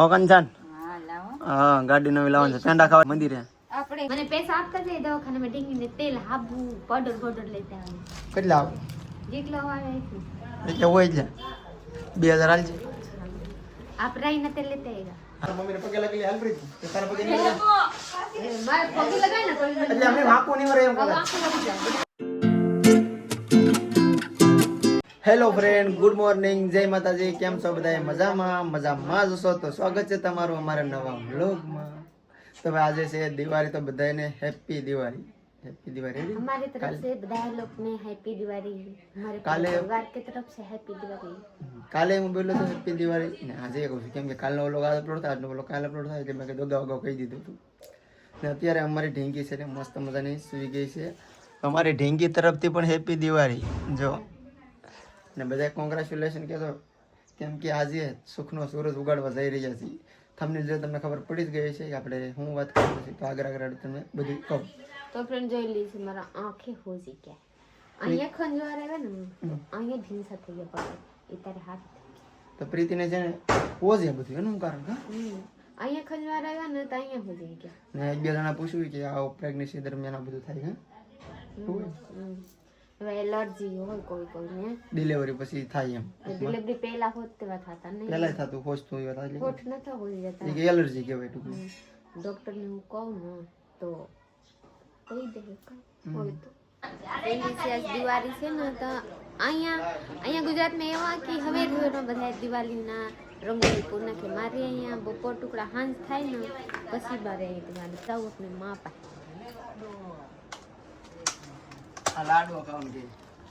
કંચન હા લાવો. હા ગાડી નવી લાવવાની છે પેંડા ખાવા મંદિરે આપણે મને પૈસા આપતા જઈએ દવાખાનામાં ડીંગીને તેલ હાબુ પાવડર લેતા આવે કેટલા આવે જેટલા આવે એટલું એટલે હોય એટલે 2000 હાલજે આપણે આઈને તેલ લેતા આવ્યા મમ્મીને પગે લાગી હાલ પડી તે તારા પગે નહીં લાગે મારે પગે લગાય ને કોઈ એટલે અમે વાંકો નહીં વરે એમ કરે હેલો ફ્રેન્ડ ગુડ મોર્નિંગ જય માતાજી કેમ છો બધા મજામાં જ છો તો સ્વાગત છે તમારું અમારા નવા વ્લોગમાં તો ભાઈ આજે છે દિવાળી તો બધાને હેપી દિવાળી हमारे तरफ से बधाई लोग ने हैप्पी दिवाली हमारे परिवार की तरफ से हैप्पी दिवाली કાલે હું બોલ્યો તો હેપી દિવાળી ને આજે કહું છું કેમ કે કાલનો વ્લોગ આજે અપલોડ થાય આજનો વ્લોગ કાલે અપલોડ થાય એટલે મેં કીધું અગાઉ કહી દીધું હતું ને અત્યારે અમારી ઢીંગી છે ને મસ્ત મજાની સૂઈ ગઈ છે અમારી ઢીંગી તરફથી પણ હેપી દિવાળી જો ને બધા કોંગ્રેચ્યુલેશન કહેતો કેમ કે આજે સુખનો સૂરજ ઉગાડવા જઈ રહ્યા છીએ તમને જો તમને ખબર પડી જ ગઈ છે કે આપણે હું વાત કરું છું તો આગળ તમને બધું કહું તો ફ્રેન્ડ જોઈ લીધી મારા આંખે હોજી ગયા અહીંયા ખંજવાર આવે ને અહીંયા ભીંસા થઈ ગયા પડે એ તારે હાથ તો પ્રીતિને છે ને હોજે બધું એનું કારણ હા અહીંયા ખંજવાર આવ્યા ને તો અહીંયા હોજી ગયા ને એક બે જણા પૂછ્યું કે આ પ્રેગ્નન્સી દરમિયાન આ બધું થાય હવે એલર્જી હોય કોઈને ડિલિવરી પછી થાય એમ ડિલિવરી પહેલા હોત તેવા થતા નહીં પહેલા થતું હોસ્ટ હોય એટલે હોઠ નતા હોઈ જતા કે એલર્જી કહેવાય ટૂંકમાં ડોક્ટર ને હું કહું ને તો કહી દે હોય તો દિવાળી છે ને તો અહીંયા ગુજરાતમાં એવા કે હવે બધા દિવાળીના રંગોળી પૂર્ણ કે મારે અહીંયા બપોર ટુકડા હાંજ થાય ને પછી બારે દિવાળી સૌ આપણે માં આ લાડવો ખાવાનું કે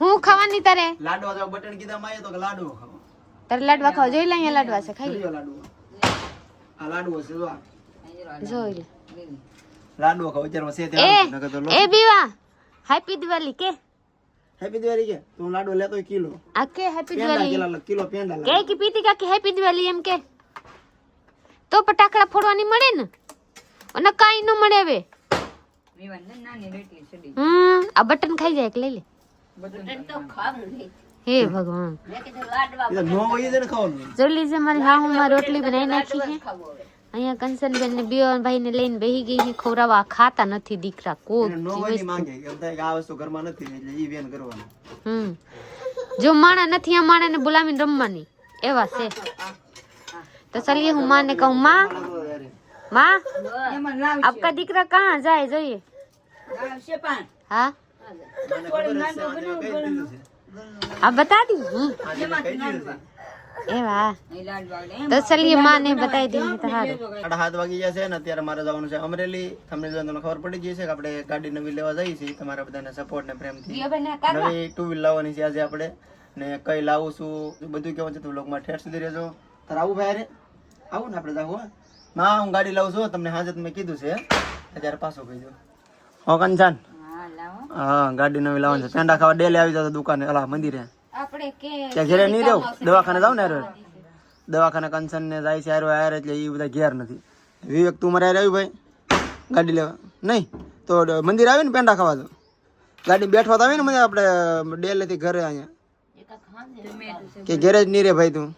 હું ખાવાની તારે લાડવા જો બટન કીધા માં તો કે લાડવો ખાવો તારે લાડવા ખાવ જોઈ લે અહીંયા લાડવા છે ખાઈ લાડવો આ લાડવો છે જોઈ લે લાડવો ખાવ અત્યારમાં છે એ બીવા હેપી દિવાળી કે હેપી દિવાળી કે તું લાડવો લેતો કિલો આ કે હેપી દિવાળી કિલો પેંડા કે કે પીતી કા કે હેપી દિવાળી એમ કે તો ફટાકડા ફોડવાની મળે ને અને કાઈ ન મળે હવે આ બટન ખાઈ જાય કે લઈ લે બટન તો ખાવું નહીં હે ભગવાન નો હોય ને ખાવાનું જોઈ લીજે મારી હા હું મારી રોટલી બનાવી નાખી છે અહીંયા કંચનબેન ને બીવાન ભાઈ ને લઈને બેહી ગઈ છે ખવરાવા ખાતા નથી દીકરા કોઈ નો હોય માંગે કેમ થાય કે આ વસ્તુ ઘરમાં નથી એટલે ઈ બેન કરવાનું જો માણા નથી આ માણા ને બોલાવીને રમવાની એવા છે તો ચलिए હું માને કહું માં आपका દીકરા कहाँ જાય જોઈએ हाँ आप बता दी એવા તો ચलिए माँ ने बताई दी तो હારું 7:30 વાગી ગયા છે ને અત્યારે મારે જવાનું છે અમરેલી તમને જોઈને ખબર પડી ગઈ છે કે આપણે ગાડી નવી લેવા જઈએ છીએ તમારા બધાને સપોર્ટ ને પ્રેમથી નવી 2 વ્હીલ લાવવાની છે આજે આપણે ને કઈ લાવું છું બધું કેવું છે તો વ્લોગમાં ઠેઠ સુધી રહેજો તારે આવું ભાઈ રે આવું ને આપણે જાવું હા હું ગાડી લાવું છું તમને હાજર મેં કીધું છે અત્યારે પાછો કહી દો હો કંચન હા ગાડી નવી લાવવાની છે પેંડા ખાવા ડેલી આવી જતો દુકાને અલા મંદિરે આપણે કે ઘરે નહીં રહું દવાખાને જાવ ને દવાખાને કંચન ને જાય છે આયર એટલે એ બધા ઘેર નથી વિવેક તું મારે આવ્યું ભાઈ ગાડી લેવા નહીં તો મંદિર આવે ને પેંડા ખાવા તો ગાડી બેઠવા તો આવે ને મને આપણે ડેલેથી ઘરે અહીંયા કે ઘેરે જ નહીં રે ભાઈ તું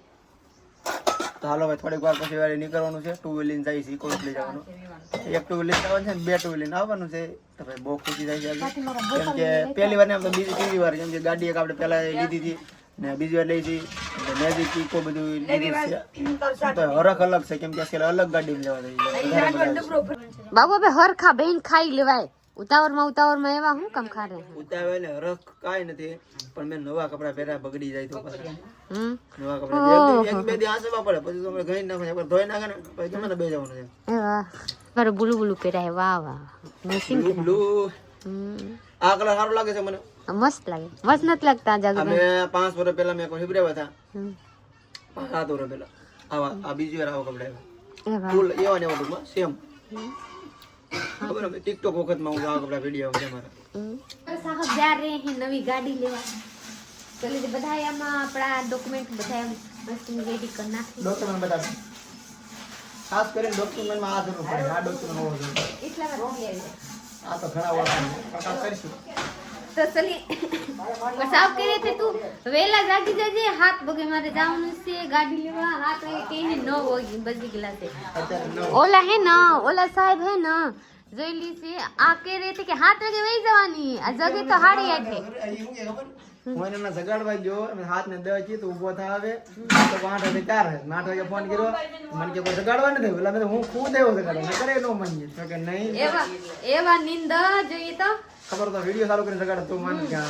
તો હાલો ભાઈ થોડીક વાર પછી વાળી નીકળવાનું છે 2 વ્હીલ જાય છે કોઈ લઈ જવાનું એક 2 વ્હીલ જવાનું છે ને 2 વ્હીલ આવવાનું છે તો ભાઈ બહુ ખુશી થાય છે કેમ કે પહેલી વાર ને આમ તો બીજી ત્રીજી વાર કેમ કે ગાડી એક આપણે પહેલા લીધી હતી ને બીજી વાર લઈ હતી મેજિક ઈકો બધું લીધી છે તો હરખ અલગ છે કેમ કે અલગ ગાડી લેવા દઈ બાબુ હવે હરખા બેન ખાઈ લેવાય ઉતાવળમાં એવા હું કામ ખા રહે ઉતાવળ ને હરખ કાઈ નથી પણ મેં નવા કપડા પહેર્યા બગડી જાય તો પછી નવા કપડા એક બે દી આસવા પડે પછી તો ઘણી નાખે એકવાર ધોઈ નાખે ને પછી ગમે તે બે જવાનું છે એ વાહ મારો બુલુ પહેરાય વાહ વાહ મશીન બ્લુ આ કલર સારું લાગે છે મને મસ્ત લાગે મસ્ત નથી લાગતા જાગો અમે 5 વર્ષ પહેલા મેં કોઈ હિબ્રેવા હતા 7 વર્ષ પહેલા આ બીજી વાર આવા કપડા આવ્યા ફૂલ એવા ને એવા ટૂંકમાં સેમ ખબર હવે ટિકટોક વખતમાં હું આવા કપડા વિડીયો આવે મારા સાહેબ જા રહે હે નવી ગાડી લેવા ચલે બધા આમાં આપણા ડોક્યુમેન્ટ બધા મસ્ત રેડી કરી નાખી ડોક્યુમેન્ટ બધા ખાસ કરીને ડોક્યુમેન્ટમાં આ જરૂર પડે આ ડોક્યુમેન્ટ હોવો જોઈએ એટલા વાર લઈ આવી આ તો ઘણા વર્ષ પ્રકાશ કરીશું તો ચલી સાફ કરી તે તું વેલા જાગી જજે 7 વાગે મારે જવાનું છે ગાડી લેવા 7 વાગે કઈને 9 વાગે બજી ગલા છે ઓલા હે ના ઓલા સાહેબ હે ના જોઈ લી છે આ કે રે કે 7 વાગે વઈ જવાની આ જગે તો 8:30 હું એને જગાડવા ગયો અને હાથ ને દવા કી તો ઊભો થાવે તો 8 વાગે 4 વાગે ફોન કર્યો મને કે કોઈ જગાડવા નથી એટલે મેં હું ખુદ આવ્યો જગાડવા કરે નો માનીએ તો કે નહીં એવા નિંદ જોઈએ તો ખબર તો વિડિયો ચાલુ કરીને જગાડ તો માન કે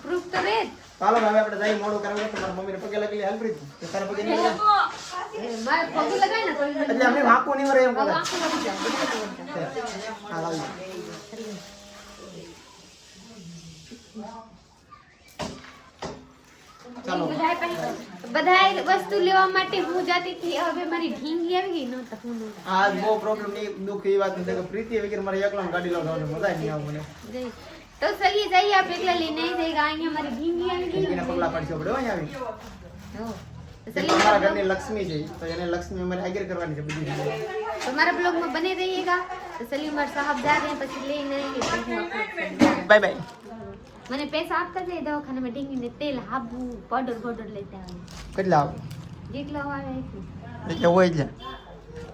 પ્રૂફ તો રે ચાલો હવે આપણે જઈ મોડું કરાવે તો મારી મમ્મીને પગે લગી હેલ્પ કરી તો તારા પગે નહીં મારે પગ લગાય ને કોઈ એટલે અમને વાંકો નહીં વરે એમ કહે વાંકો લગી જાય હા લાવી ચાલો બધાય વસ્તુ લેવા માટે હું જાતી હતી હવે મારી ઢીંગી આવી ગઈ ન તો હું આ બહુ પ્રોબ્લેમ નહીં દુઃખ એ વાત નથી કે પ્રીતિ વગર મારે એકલા ગાડી લાવવાનો મજા નહીં આવે મને જઈ તો સહી જઈ આપ એકલા લઈને જઈ અહીંયા મારી ઢીંગી આવી ગઈ એના પગલા પાડશે આપણે અહીંયા આવી હો અમારા ઘરની લક્ષ્મી છે તો એને લક્ષ્મી અમારે આગળ કરવાની છે બધી રીતે तो हमारे ब्लॉग में बने रहिएगा तो चलिए हमारे साहब जा रहे हैं પછી લઈને બાય બાય મને પૈસા આપતા જઈએ દવાખાને માં ઢીંગીને તેલ હાબુ પાવડર લેતા આવે કેટલા આવે જેટલા આવે એટલે હોય છે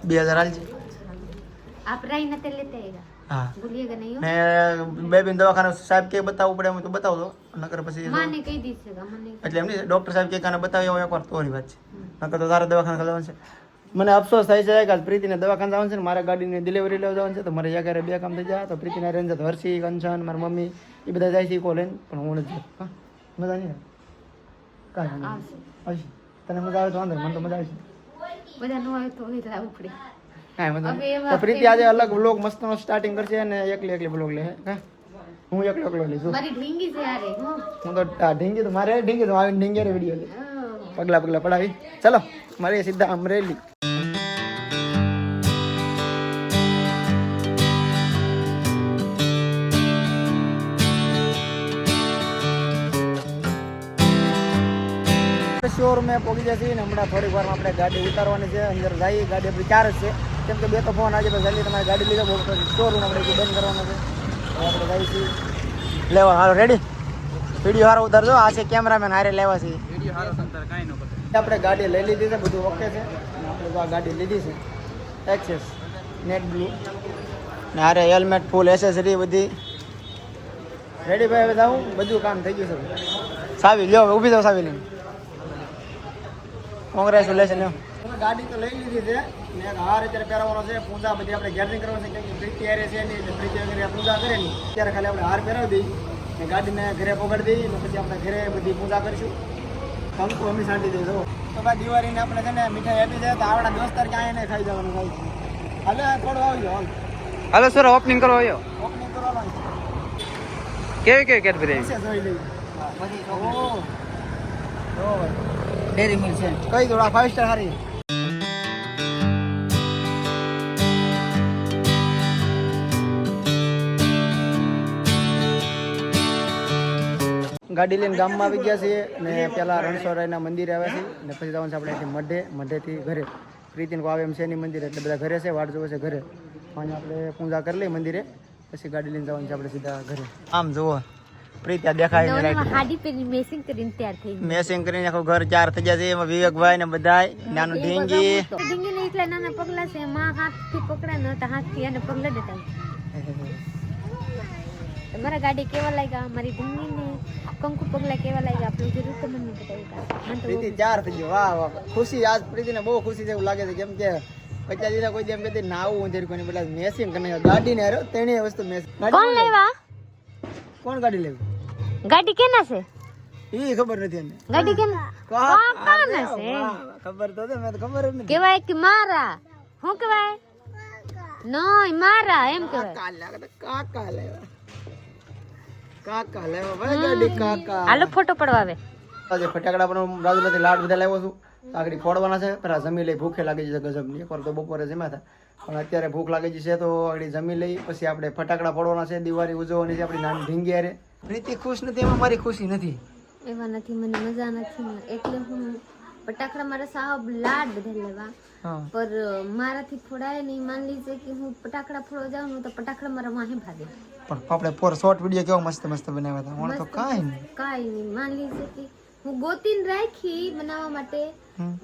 2000 હાલ છે आप राई ना तेल लेते आएगा હા भूलिएगा नहीं ને બેબી દવાખાને સાહેબ કે બતાવવું પડે એમ તો બતાવજો નકર પછી माँ ने कही दीजिएगा મને એટલે એમ નહીં ડોક્ટર સાહેબ કે કાને બતાવી આવો એકવાર તોની વાત છે નકર તો તારે દવાખાને જવાનું છે મને અફસોસ થાય છે કે આજ પ્રીતિને દવાખાને જવાનું છે ને મારા ગાડીની ડિલિવરી લેવા જવાનું છે તો મારે યાર બે કામ થઈ જાય તો પ્રીતિના રેન્જ તો હર્ષી કંચન મારી મમ્મી એ બધા જાય છે ઇકો લઈને પણ હું નથી હા મજા નહીં કાંઈ આવશે આવશે તને મજા આવે તો વાંધો મને તો મજા આવે છે બધા નો આવે તો હવે લાવવું પડે હા મજા હવે એવા તો પ્રીતિ આજે અલગ વ્લોગ મસ્તનો સ્ટાર્ટિંગ કરશે અને એકલી વ્લોગ લે હા હું એકલો લઈશું મારી ઢીંગી છે યાર હું તો ઢીંગી તો મારે ઢીંગી તો આવીને ઢીંગી વિડીયો લે પગલા પડાવી ચલો મારે સીધા અમરેલી શોર મેં પહોંચી જશે ને હમણાં થોડીક વારમાં આપણે ગાડી ઉતારવાની છે અંદર જઈએ ગાડી આપણી 4 જ છે કેમ કે બે તો ફોન આજે તો જલ્દી તમારી ગાડી લીધો શોરૂમ આપણે બંધ કરવાનો છે આપણે જઈશું લેવા હાલો રેડી વિડીયો હારો ઉતારજો આ છે કેમેરામેન હારે લેવા છે વિડીયો હારો સંતર કાંઈ ન પતે આપણે ગાડી લઈ લીધી છે બધું ઓકે છે આપણે તો આ ગાડી લીધી છે એક્સેસ નેટ બ્લુ ને હારે હેલ્મેટ ફૂલ એસેસરી બધી રેડી ભાઈ હવે જાઉં બધું કામ થઈ ગયું છે સાવી લ્યો ઊભી જાવ સાવી લઈને કોંગ્રેચ્યુલેશન ગાડી તો લઈ લીધી છે ને હાર અત્યારે પહેરવાનો છે પૂજા બધી આપણે ગેધરિંગ કરવાની છે કેમ કે પ્રીતિ હારે છે નહીં એટલે પ્રીતિ વગેરે પૂજા કરે નહીં ત્યારે ખાલી આપણે હાર પહેરાવી દઈએ ને ગાડીને ઘરે પકડી દઈએ ને પછી આપણે ઘરે બધી પૂજા કરીશું કંકુ અમે શાંતિ દઈ દો તો ભાઈ દિવાળીને આપણે છે ને મીઠાઈ આપી છે તો આપણા દોસ્તાર ક્યાંય નહીં ખાઈ જવાનું ખાઈ હાલે થોડું આવજો હાલો સર ઓપનિંગ કરો આવ્યો ઓપનિંગ કરવાનું કેવી કેડબરી જોઈ લઈએ ડેરી મિલ્ક છે કઈ થોડા 5 સ્ટાર હારી ગાડી લઈને ગામમાં આવી ગયા છીએ ને પેલા રણછોડરાયના મંદિરે આવ્યા છીએ ને પછી જવાનું છે આપણે અહીંથી મઢેથી ઘરે પ્રીતિને આવે એમ છે એની મંદિર એટલે બધા ઘરે છે વાટ જોવે છે ઘરે અહીંયા આપણે પૂજા કરી લઈએ મંદિરે પછી ગાડી લઈને જવાનું છે આપણે સીધા ઘરે આમ જુઓ પ્રીતિ દેખાય છે હાડી પેરી મેસિંગ કરીને તૈયાર થઈ મેસિંગ કરીને આખું ઘર 4 થઈ ગયા છે એમાં વિવેકભાઈ ને બધાય નાનું ઢીંગી ઢીંગી ને એટલા નાના પગલા છે માં હાથથી પકડા ન તો હાથથી એને પગલા દેતા તમારા ગાડી કેવા લાગ્યા મારી ઢીંગી ને કંકુ પગલા કેવા લાગ્યા આપણે જરૂર તો મને બતાવ્યું પ્રીતિ 4 થઈ ગયો વાહ વાહ ખુશી આજ પ્રીતિને બહુ ખુશી છે એવું લાગે છે કેમ કે પચાસ દીધા કોઈ એમ કહેતી નાવું ઊંધેર કોની બધા મેસિંગ કરીને ગાડી ને હારો તેણે વસ્તુ મેસિંગ કોણ લેવા કોણ ગાડી લેવી ગાડી કેના છે ઈ ખબર નથી એને ગાડી કેના કાકાના છે ખબર તો મેં તો ખબર જ નથી કેવાય કે મારા હું કેવાય નોય મારા એમ કેવાય કાકા લેવા ભાઈ ગાડી કાકા હાલો ફોટો પડવાવે આજે ફટાકડા પણ રાજુલાથી લાડ બધા લાવ્યો છું આગળ ફોડવાના છે પેલા જમી લઈ ભૂખે લાગી જશે ગજબની એકવાર તો બપોરે જમ્યા હતા પણ અત્યારે ભૂખ લાગી જશે તો આગળ જમી લઈ પછી આપણે ફટાકડા ફોડવાના છે દિવાળી ઉજવવાની છે આપણી નાની ઢીંગી હારે પ્રીતિ ખુશ નથી એમાં મારી ખુશી નથી એવા નથી મને મજા નથી એટલે હું ફટાકડા મારા સાહેબ લાડ બધા લેવા હા પર મારાથી ફોડાય નહીં. માન લીજે કે હું ફટાકડા ફોડવા જાઉં ને તો ફટાકડા મારા વાહે ભાગે. પણ આપણે પોર શોર્ટ વિડીયો કેવો મસ્ત મસ્ત બનાવ્યા હતા મને તો કાંઈ નહીં. કાંઈ નહીં. માન લીજે કે હું ગોતીને રાખી બનાવવા માટે,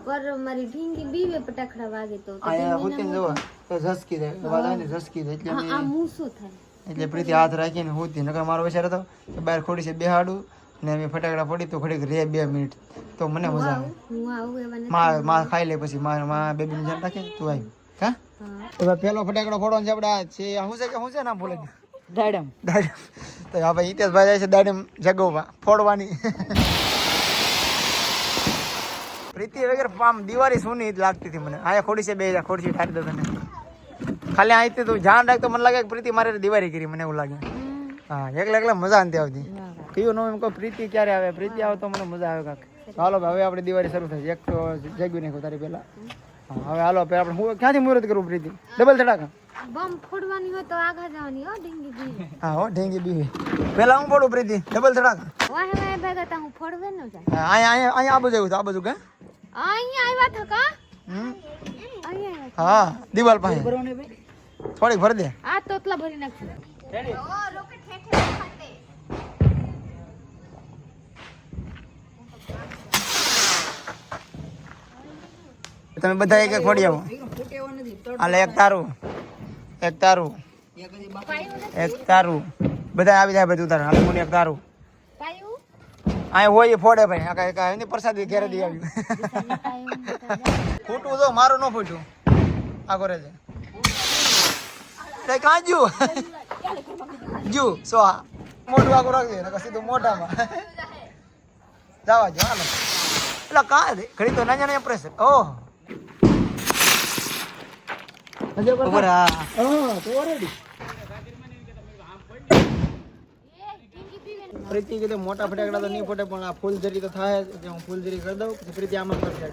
પર મારી ઢીંગી બીવે ફટાકડા વાગે તો આયા હોતી ને જોવા તો ઝસકી જાય અવાજ આવે ને ઝસકી જાય એટલે આ મૂસો થાય. એટલે પ્રીતિ હાથ રાખીને હોતી નકર મારો વિચાર હતો કે બહાર ખોડી છે બેહાડું ને અમે ફટાકડા ફોડી તો ઘડીક રે 2 મિનિટ તો મને મજા આવે. હું આવું એવા નથી. માં ખાઈ લે પછી માં બેબીને ધ્યાન રાખે તું આવી હા હા. તો ભાઈ પેલો ફટાકડો ફોડવાનો છે આપણે આ છે શું છે કે શું છે નામ ભૂલે ગયો દાડમ. દાડમ. તો હા ભાઈ હિતેશભાઈ જાય છે દાડમ જગવવા ફોડવાની. પ્રીતિ વગર આમ દિવાળી સોની જ લાગતી હતી મને. આયા ખોડી છે 2 ખોડી છે ઠારી દો તને ખાલી અહીંથી તું ધ્યાન રાખ તો મને લાગે કે પ્રીતિ મારે દિવાળી કરી મને એવું લાગે. હા એકલા મજા નથી આવતી. કયું નો એમ કહો પ્રીતિ ક્યારે આવે પ્રીતિ આવે તો મને મજા આવે કાક. હાલો ભાઈ હવે આપણે દિવાળી શરૂ થાય એક તો જગ્યું નાખો તારી પહેલા. હા હવે હાલો આપણે હું ક્યાંથી મુહૂર્ત કરું પ્રીતિ ડબલ ધડાકા બમ ફોડવાની હોય તો આગળ જવાની હો ઢીંગી બીવે. હા હો ઢેંગી બીવી પહેલા હું પડું પ્રીતિ ડબલ ધડાકા વાહે વાહે ભાગા તા હું ફોડવે ન જાય. હા અહીંયા આ બાજુ આવ્યું આ બાજુ કે અહીંયા આવ્યા થા કા હમ અહીંયા હા દિવાલ પાસે ભરવાની ભાઈ. થોડીક ભરી દે. આ તોતલા ભરી નાખજો. તમે બધા એક એક ફોડી આવો. હાલે એક તારું એક તારું એક તારું બધા આવી જાય બધું તારું. હાલે મને એક તારું પાયું અહીંયા હોય એ ફોડે ભાઈ આ કાંઈ એની પ્રસાદી ઘેરે દઈ આવ્યું. ફૂટવું જો મારું ન ફૂટ્યું આ કરે છે કાં જુ જુ સો મોઢું આગળ રાખજે નકર સીધું મોઢામાં જવા જો હાલો એટલે કાં ઘડી તો નાના પ્રેશર ઓહ ઉપર હા તો રેડી પ્રીતિ કીધું મોટા ફટાકડા તો નહીં ફૂટે પણ આ ફૂલઝરી તો થાય જ. હું ફૂલઝરી કરી દઉં પછી પ્રીતિ આમાં કરશે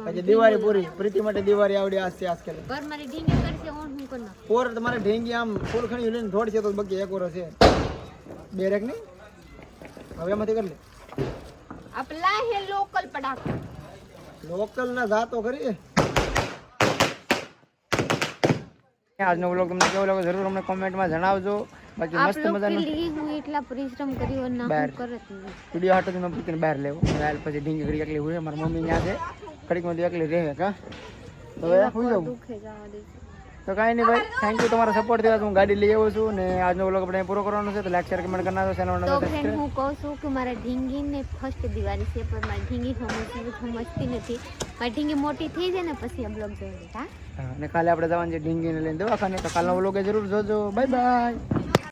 પછી દિવાળી પૂરી પ્રીતિ માટે દિવાળી આવડી આસ્તે આસ્તે પર મારી ઢીંગી કરશે ઓન હું કર નાખ. પોર તમારે ઢેંગી આમ ફૂલ ખણી લઈને થોડ છે તો બગી એક ઓરો છે 2 રેક નહીં હવે એમાંથી કરી લે. આપલા હે લોકલ પડાકા. લોકલ ના જાતો કરી. આજનો વ્લોગ તમને કેવો લાગ્યો જરૂર અમને કોમેન્ટમાં જણાવજો. બાકી આપ મસ્ત લોગ મજાનો કે લીએ હું એટલા પરિશ્રમ કર્યો ના બહાર. હું કરત નહીં. વિડીયો હાટો તમે પૂછીને બહાર લેવો. હાલ પછી ઢીંગી ઘડી એકલી હોય મારી મમ્મી ત્યાં છે ઘડીકમાં એકલી રહે કા તો હવે સુઈ જાઉં. દુખે જવા દે. તો કાંઈ નહીં ભાઈ થેન્ક યુ તમારા સપોર્ટ થયો હું ગાડી લઈ આવ્યો છું ને આજનો વ્લોગ આપણે પૂરો કરવાનો છે તો લાઈક શેર કમેન્ટ કરનારો ચેનલ તો ફ્રેન્ડ હું કહું છું કે મારા ઢીંગીને ફર્સ્ટ દિવાળી છે પણ મારી ઢીંગી સમજતી નથી. મારી ઢીંગી મોટી થઈ જાય ને પછી આ બ્લોગ જોઈ લેતા. અને કાલે આપણે જવાનું છે ઢીંગીને લઈને દવાખાને તો કાલનો વ્લોગ જરૂર જોજો. Bye bye.